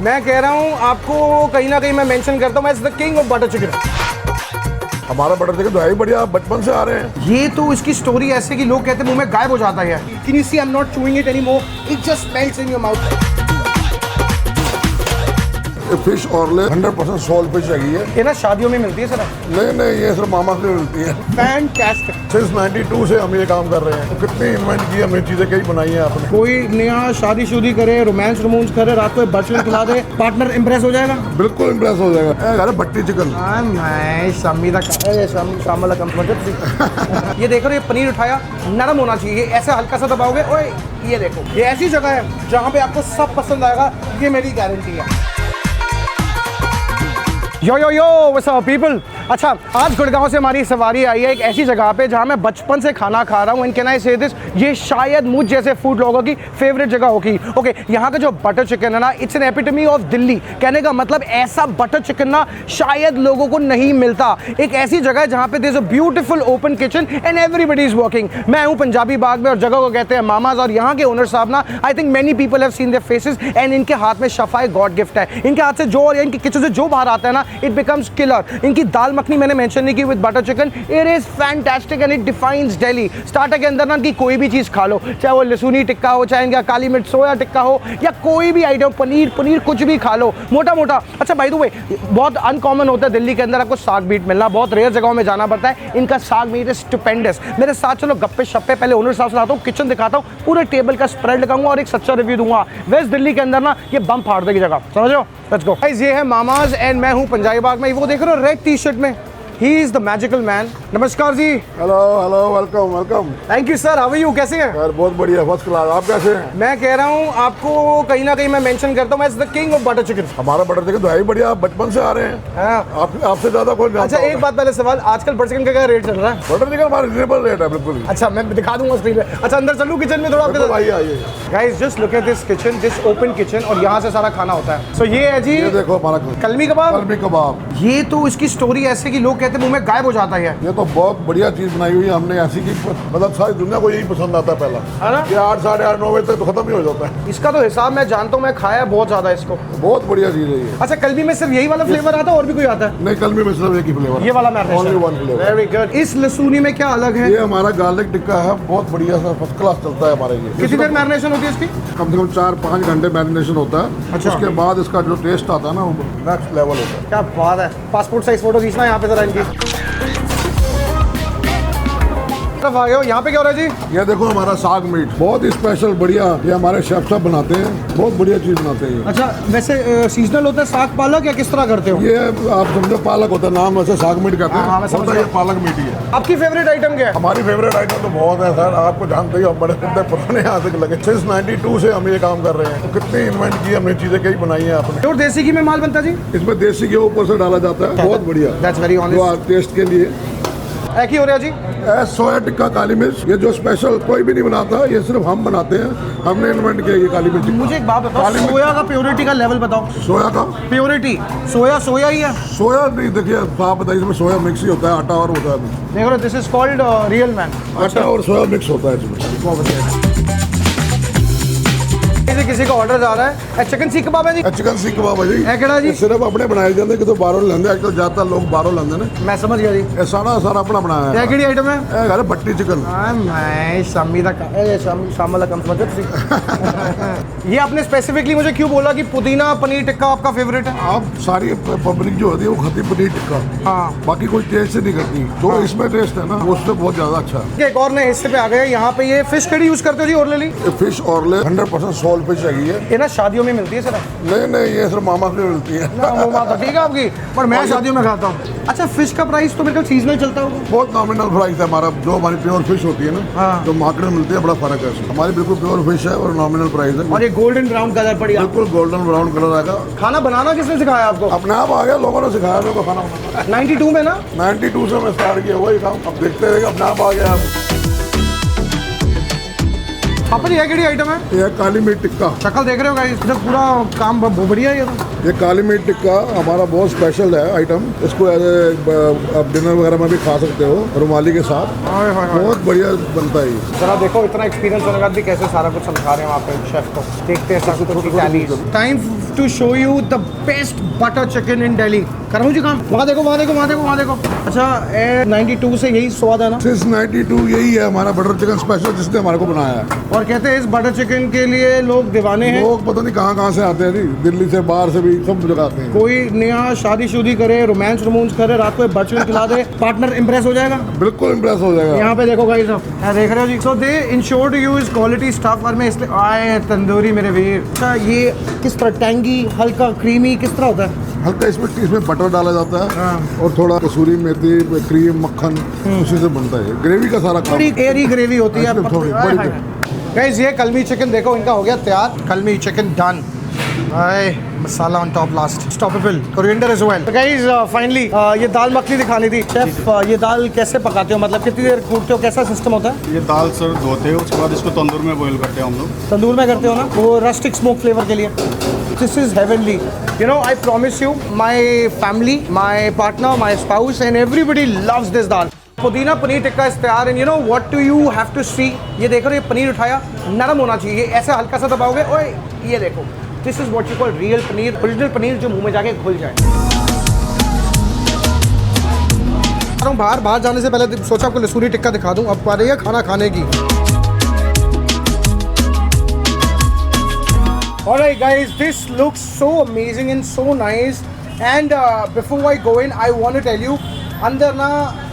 मैं कह रहा हूँ आपको कहीं ना कहीं मैं मेंशन करता हूँ, as the king of butter chicken. हमारा बटर चिकन तो है ही बढ़िया, बचपन से आ रहे हैं। ये तो इसकी स्टोरी ऐसे कि लोग कहते हैं मुंह में गायब हो जाता है। Can you see I am not chewing it anymore, it just melts in your mouth. Fish orly 100% sole fish है ये ना शादियों में मिलती है सर? नहीं, ये सिर्फ मामा के लिए मिलती है। फैंटास्टिक। सिंस 92 से हम ये काम कर रहे हैं। कितनी इन्वेंट की हमने चीजें कई बनाई हैं आपने। कोई नया शादी शुदी करे, रोमांस करे, रात को बर्चन खिला दे, पार्टनर इम्प्रेस हो जाएगा। बिल्कुल इम्प्रेस हो जाएगा। अरे भट्टी चिकन ये देखो, ये पनीर उठाया, नरम होना चाहिए, ऐसे हल्का सा दबाओगे। ओए ये देखो, ये ऐसी जगह है जहाँ पे आपको सब पसंद आएगा, ये मेरी गारंटी है। यो यो यो व्हाट्स अप पीपल। अच्छा, आज गुड़गांव से हमारी सवारी आई है एक ऐसी जगह पे जहाँ मैं बचपन से खाना खा रहा हूँ। एंड कैन आई से दिस, ये शायद मुझ जैसे फूड लोगों की फेवरेट जगह होगी। ओके, यहाँ का जो बटर चिकन है ना, it's an epitome of Delhi. कहने का मतलब ऐसा बटर चिकन ना शायद लोगों को नहीं मिलता। एक ऐसी जगह है जहाँ पे there is a beautiful open kitchen and everybody is working. मैं हूँ पंजाबी बाग में और जगह को कहते हैं मामाज। और यहाँ के ओनर साहब ना, I think many people have seen their faces and इनके हाथ में शफा गॉड गिफ्ट है। इनके हाथ से जो और इनके किचन से जो बाहर आता है ना, इट बिकम्स किलर। इनकी दाल मखनी मैंने मेंशन नहीं की with butter chicken, it is fantastic and it defines Delhi. Starter के अंदर ना की कोई भी चीज खा लो, चाहे वो लहसुनी टिक्का हो, चाहे इनका काली मिर्च सोया टिक्का हो, या कोई भी आइटम, पनीर कुछ भी खा लो, मोटा मोटा। अच्छा भाई, वे बहुत अनकॉमन होता है दिल्ली के अंदर आपको साग मीट मिलना, बहुत रेयर जगहों में जाना पड़ता है। इनका साग मीट इज स्टुपेंडस। मेरे साथ चलो गप्पे शप्पे, पहले ओनर साहब से आता हूँ, किचन दिखाता हूँ, पूरे टेबल का स्प्रेड लगाऊंगा और एक सच्चा रिव्यू दूंगा। वेस्ट दिल्ली के अंदर ना ये बम फाड़ देगी जगह, समझो। लेट्स गो गाइस, ये है मामाज एंड मैं हूँ पंजाबी बाग में। वो देख रहे हो रेड टी शर्ट में, he is the magical man. नमस्कार जी। Hello welcome. Thank you sir, how are you, कैसे हैं? यार बहुत बढ़िया, फर्स्ट क्लास। आप कैसे हैं? मैं कह रहा हूँ आपको कहीं ना कहीं मैं मेंशन करता हूँ, as the king of butter chicken. हमारा बटर चिकन तो है ही बढ़िया, बचपन से आ रहे हैं। हाँ। आपसे ज्यादा कोई जानता अच्छा, एक बात पहले सवाल, आजकल बटर चिकन का क्या रेट चल रहा है? बटर चिकन हमारा रिजनेबल रेट है बिल्कुल। अच्छा, मैं दिखा दूंगा स्क्रीन पे। अच्छा, अंदर चलूं किचन में थोड़ा आपके साथ? आइए। Guys just look at this kitchen, this open kitchen, और यहाँ से सारा खाना होता है। सो ये है जी, ये देखो हमारा कलमी कबाब। ये तो इसकी स्टोरी ऐसे कि लोग कहते हैं मुंह में गायब हो जाता है। ये तो बहुत बढ़िया चीज बनाई हुई है हमने, ऐसी की मतलब सारी दुनिया को यही पसंद आता है पहला। है ना? ये 8, साढ़े 8, 9 बजे तक तो खत्म ही हो जाता है। इसका तो हिसाब मैं जानता हूँ, मैं खाया बहुत ज्यादा इसको। बहुत बढ़िया चीज है ये। अच्छा, कलमी में सिर्फ यही वाला फ्लेवर आता है और भी कोई आता है? नहीं, कलमी में सिर्फ एक ही फ्लेवर, ये वाला only one flavour. Very good. इस लसूनी में क्या अलग है? ये हमारा गार्लिक टिक्का है, बहुत बढ़िया सा फर्स्ट क्लास चलता है हमारे ये। कितनी देर मैरिनेशन होती है इसकी? कम से कम 4-5 घंटे मैरिनेशन होता है। अच्छा। उसके बाद इसका जो टेस्ट आता है ना, वो नेक्स्ट लेवल होता है। क्या बात है। पासपोर्ट साइज फोटो खींचना यहाँ पे जरा इनकी। तरफ आ गए हो, यहाँ पे क्या हो रहा है जी? ये देखो हमारा साग मीट, बहुत ही स्पेशल बढ़िया, ये हमारे शेफ साहब बनाते हैं, बहुत बढ़िया चीज बनाते हैं। अच्छा, वैसे सीजनल होता है साग पालक या किस तरह करते हो? ये आप समझो पालक होता है, नाम वैसे साग मीट कहते हैं। हाँ, मैं समझ होता है, ये पालक मीट ही है। आपकी फेवरेट आइटम क्या है? हमारी फेवरेट आइटम तो बहुत है सर, आपको जानते ही हो, हम बड़े पुराने यहाँ से लगे। सिंस 92 से हम ये काम कर रहे हैं। कितनी इन्वेंट की हमने चीजें कई बनाई है आपने। प्योर देसी घी में माल बनता जी? इसमें देसी घी ऊपर से डाला जाता है, बहुत बढ़िया। That's very honest. टेस्ट के लिए एक ही हो रहा है जी। सोया टिक्का काली मिर्च, ये जो स्पेशल कोई भी नहीं बनाता, ये सिर्फ हम बनाते हैं, हमने इन्वेंट किया ये काली मिर्च। मुझे एक बात बताओ, सोया का प्योरिटी का लेवल बताओ। सोया का प्योरिटी, सोया ही है? सोया नहीं, देखिए आप बताइए, इसमें सोया मिक्स ही होता है, आटा और होता है। देख लो, this is called real man. आटा और सोया मिक्स होता है इसमें। किसी का ऑर्डर जा रहा है, चिकन सीख कबाब है जी? चिकन सीख कबाब है जी। है केड़ा जी? सिर्फ अपने बनाए जाते कि तो बाहरों लेंदे, आजकल ज्यादातर लोग बाहरों लेंदे ने। मैं समझ गया जी। ये सारा अपना बनाया है। क्या आइटम है? अरे भट्टी चिकन। ये आपने स्पेसिफिकली मुझे क्यों बोला कि पुदीना पनीर टिक्का आपका फेवरेट है? आप सारी पब्लिक जो होती है वो खाती पनीर टिक्का, हाँ, बाकी कोई टेस्ट नहीं करती, तो इसमें टेस्ट है ना, वो उससे बहुत ज्यादा अच्छा है। एक और नए हिस्से पे आ गए, यहाँ पे ये फिश कड़ी यूज करते हो जी? ऑर्ले फिश ऑर्ले 100% सोल फिश है ये ना शादियों में मिलती है सर? नहीं, ये सिर्फ मामा के लिए मिलती है। ना, वो बात तो ठीक है आपकी, पर मैं शादियों में खाता हूँ। अच्छा, फिश का प्राइस तो मेरे ख्याल सीजनल चलता होगा? बहुत नॉमिनल प्राइस है हमारा, जो हमारी प्योर फिश होती है ना, हाँ, जो मार्केट में मिलती है, बड़ा फर्क है। हमारी बिल्कुल प्योर फिश है और नॉमिनल प्राइस है। और ये गोल्डन ब्राउन कलर पड़ी, बिल्कुल गोल्डन ब्राउन कलर आएगा। खाना बनाना किसने सिखाया आपको? अपने आप आ गया, लोगों ने सिखाया मेरे को खाना बनाना। 92 में ना? 92 से मैं स्टार्ट किया हुआ ये काम, अब देखते रहे अपने आप आ गया। पापा जी, ये केड़ी आइटम है? ये काली मिर्च टिक्का। शक्ल देख रहे हो गाइस, पूरा काम बढ़िया है ये तो। ये काली मिर्च टिक्का हमारा बहुत स्पेशल है आइटम। इसको एज आप डिनर वगैरह में भी खा सकते हो रुमाली के साथ। बहुत बढ़िया बनता है ये। जरा देखो इतना एक्सपीरियंस होने के बाद भी कैसे सारा कुछ समझा रहे हैं वहाँ पे शेफ को। देखते हैं सब। Time to show you the best butter chicken in Delhi. करूँ जी काम? वहाँ देखो, वहाँ देखो, वहाँ देखो, वहाँ देखो। अच्छा 92 से यही स्वाद है ना? सिंस 92 यही है हमारा बटर चिकन स्पेशल, जिसने हमारे को बनाया है। और कहते हैं इस बटर चिकन के लिए लोग दीवाने हैं। लोग पता नहीं कहाँ से आते हैं जी, दिल्ली से बाहर से भी सब जगह आते हैं। कोई नया शादी करे, रोमांस करे, रात को बटर चिकन खिला दे, पार्टनर इम्प्रेस हो जाएगा। बिल्कुल इम्प्रेस हो जाएगा। यहाँ पे देखो गाइस, आप देख रहे हो जी। So they insured you is quality stuff. और मैं इसलिए आए तंदूरी मेरे वीर। अच्छा ये किस तरह टैंगी, हल्का क्रीमी किस तरह होता है? हल्का इसमें बटर डाला जाता है और थोड़ा कसूरी मेथी, क्रीम, मक्खन, उसी से बनता है। ग्रेवी का सारा काम, बड़ी एयरी ग्रेवी होती है। गाइस ये कलमी चिकन देखो, इनका हो गया तैयार। Kalmi chicken done. Masala on top last, stoppable, coriander as well. तो गाइस फाइनली ये दाल मखनी दिखानी थी। शेफ ये दाल कैसे पकाते हो, मतलब कितनी देर कूटते हो, कैसा सिस्टम होता है? ये दाल सर धोते हैं, उसके बाद इसको तंदूर में बॉईल करते हैं हम लोग। तंदूर में करते हो ना, वो रस्टिक स्मोक फ्लेवर के लिए। This is heavenly. You know, I promise you, my family, my partner, my spouse, and everybody loves this dal. पुदीना पनीर टिक्का इस तैयार। And you know what do you have to see. ये देखो, ये पनीर उठाया, नरम होना चाहिए। ऐसे हल्का सा दबाओगे, ओए ये देखो, this is what you call real paneer, original paneer जो मुंह में जाके घुल जाए। बाहर जाने से पहले सोचा आपको लसूरी टिक्का दिखा दूं। अब पा रही है खाना खाने की। Alright guys, this looks so amazing and so nice. And before I go in, I want to tell you, अंदर ना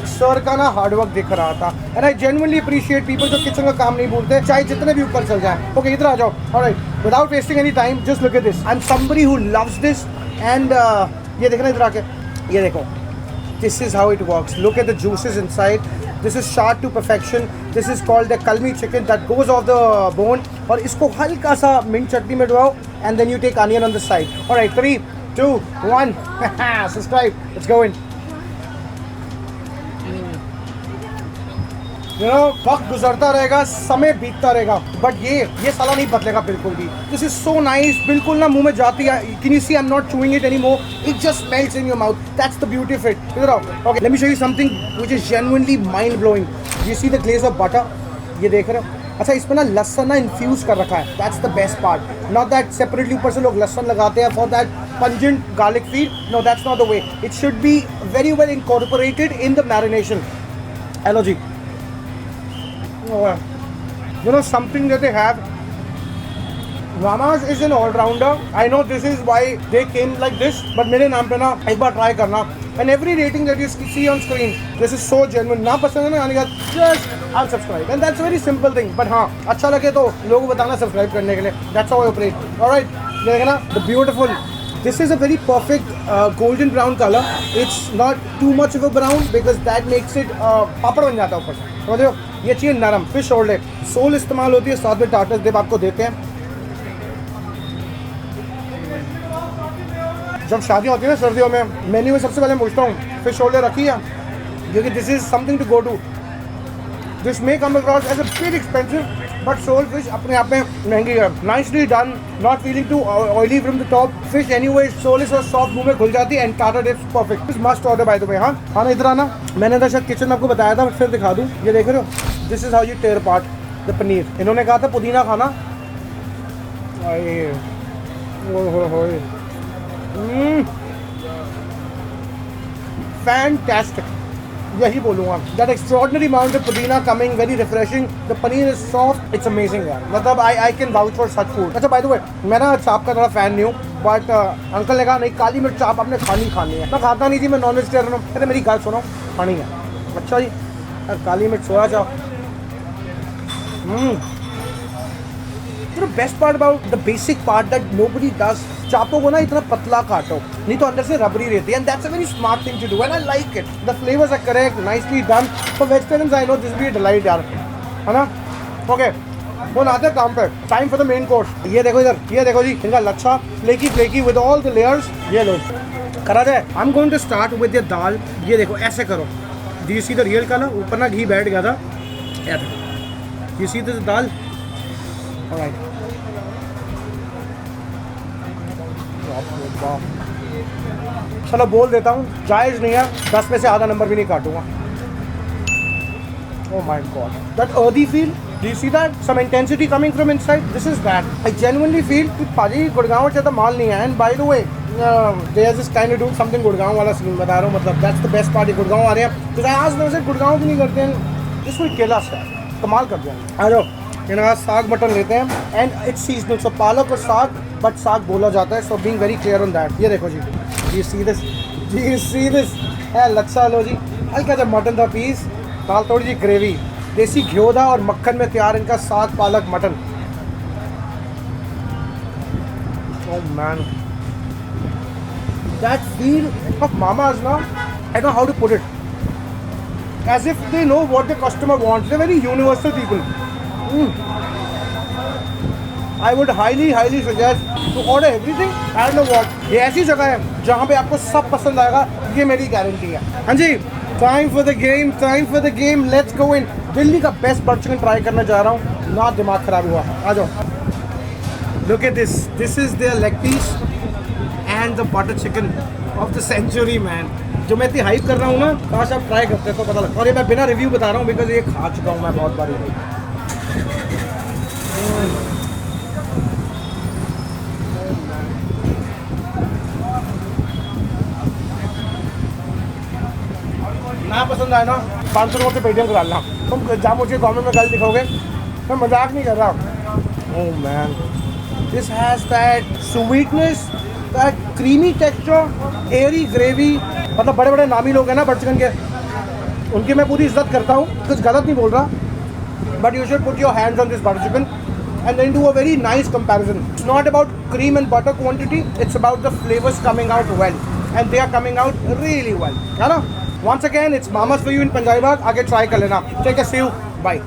सर का ना हार्डवर्क दिख रहा था। And I genuinely appreciate people जो किचन का काम नहीं भूलते, चाहे जितने भी ऊपर चल जाए। ओके इधर आ जाओ। Alright, without wasting any time, just look at this. I am somebody who loves this. And ये देखना इधर आके, ये देखो, this is how it works. Look at the juices inside. This is charred to perfection. This is called the kalmi chicken that goes off the bone. और इसको हल्का सा मिंट चटनी में डुबाओ and then you take onion on the side. Alright, 3, 2, 1 subscribe, let's go in. You know वक्त गुजरता रहेगा, समय बीतता रहेगा, बट ये साला नहीं बदलेगा बिल्कुल भी। This is so nice. बिल्कुल ना मुंह में जाती है। Can you see I am not chewing it any more, it just melts in your mouth. That's the beauty of it. इधर आओ। Okay let me show you something which is genuinely mind blowing. You see the glaze of butter, ये देख रहे हो? अच्छा इसमें ना लहसन ना इन्फ्यूज कर रखा है। That's the best part. Not that separately ऊपर से लोग लहसन लगाते हैं for that pungent garlic feel. No that's not the way. It should be very well incorporated in the marination. Hello जी। You know something that they have, Mama's is an all-rounder. I know this is why they came like this, but मेरे नाम पे ना एक बार try करना। And every rating that you see on screen, this is so genuine. ना पसंद है ना आने का, just unsubscribe. And that's a very simple thing. But हाँ अच्छा लगे तो लोगों को बताना सब्सक्राइब करने के लिए। That's how I operate. Alright, ये देखना the beautiful. This is a very perfect golden brown color. It's not too much of a brown because that makes it पापड़ बन जाता है ऊपर से। समझ रहे हो? ये चाहिए नरम। फिश ओल्ड सोल इस्तेमाल होती है, साथ में टार्टर डिप आपको देते हैं। जब शादियाँ होती है ना सर्दियों में, मेन्यू में सबसे पहले पूछता हूँ फिश ओल्ड रखी है, क्योंकि this is something to go to. This may come across as a bit expensive, but sole fish अपने आप में महंगी है। Nicely done, not feeling too oily from the top. Fish anyway sole is soft, मुंह में घुल जाती है। एंड टाटा dips perfect, must order by the way. हाँ ना इधर आना। मैंने तो शायद किचन में आपको बताया था, फिर दिखा दूँ। ये देख रहे हो, this is how you tear apart the paneer. इन्होंने कहा था पुदीना खाना, फैंटास्टिक, यही बोलूँगा। That extraordinary amount of pudina coming, very refreshing, the paneer is soft, it's amazing यार। मतलब I can vouch for such food. अच्छा बाय द वे, मैं ना चाप का थोड़ा फैन नहीं हूँ, बट अंकल ने कहा नहीं काली मिर्च चाप आपने खानी है। मैं खाता नहीं थी, मैं नॉन वेजिटेरियन हूँ। कहते मेरी गाल सुनो, खानी है। अच्छा जी यार, काली मिर्च सोया चाप। The best part about the basic part that nobody does, चापों को ना इतना पतला काटो, नहीं तो अंदर से रबड़ी रहती है। And that's a very smart thing to do, and I like it. The flavors are correct, nicely done. For vegetarians, I know this will be a delight यार, है ना? Okay, वो आते हैं काम पे। Time for the main course. ये देखो इधर, ये देखो जी, इनका लच्छा flaky with all the layers। ये लो, करा जाए। I'm going to start with the दाल। ये देखो ऐसे करो। Do you see the real color? ऊपर ना घी बैठ गया था। You see this dal? Alright. बाप रे बाप। चलो बोल देता हूँ, जायज़ नहीं है, 10 में से आधा नंबर भी नहीं काटूंगा। Oh my god, that earthy feel, do you see that? Some intensity coming from inside, this is that. I genuinely feel कि पाजी गुड़गांव से तो माल नहीं है। And by the way, they are just kind of doing something Gurgaon वाला scene बता रहा हूँ, मतलब that's the best part। Gurgaon आ रहे हैं, तो आज लोग से गुड़गांव भी नहीं करते हैं, this will kill us, कमाल कर दिया। आ जाओ, इनका साग मटन लेते हैं, and it's seasonal, so पालक और साग, but साग बोला जाता है, so being very clear on that। ये देखो जी, do you see this? Do you see this? है लच्छा लो जी, हल्का सा मटन का पीस, दाल थोड़ी जी ग्रेवी, देसी घियो था और मक्खन में तैयार इनका साग पालक mutton. Oh man, that feel of Mama's now, I don't know how to put it, as if they know what the customer wants. They're very universal people. I would highly suggest to order everything. I don't know what, ये ऐसी जगह है जहाँ पे आपको सब पसंद आएगा, ये मेरी गारंटी है। हाँ जी, time for the game, let's go in. Delhi का बेस्ट बटर चिकन ट्राई करने जा रहा हूँ, ना दिमाग खराब हुआ। आ जाओ, look at this is their leg piece and the butter chicken of the century man. जो मैं इतनी हाइप कर रहा हूँ ना, काश आप ट्राई करते तो पता लगता। और ये मैं बिना रिव्यू बता रहा हूँ, बिकॉज ये खा चुका हूँ मैं बहुत बार। ना पसंद आए ना, 500 रुपये से पेटीएम करा लेना। तुम जहाँ मुझे कॉमेंट में गल दिखाओगे, मैं मजाक नहीं कर रहा। Oh man, this has that sweetness, that creamy texture, Airy gravy. मतलब बड़े बड़े नामी लोग हैं ना बटर चिकन के, उनकी मैं पूरी इज्जत करता हूँ, कुछ गलत नहीं बोल रहा, but you should put your hands on this butter chicken and then do a very nice comparison. It's not about cream and butter quantity, it's about the flavors coming out well, and they are coming out really well, है ना? Once again, it's Mama's for you in Punjabi Bagh. आगे try कर लेना। Take a see you. Bye.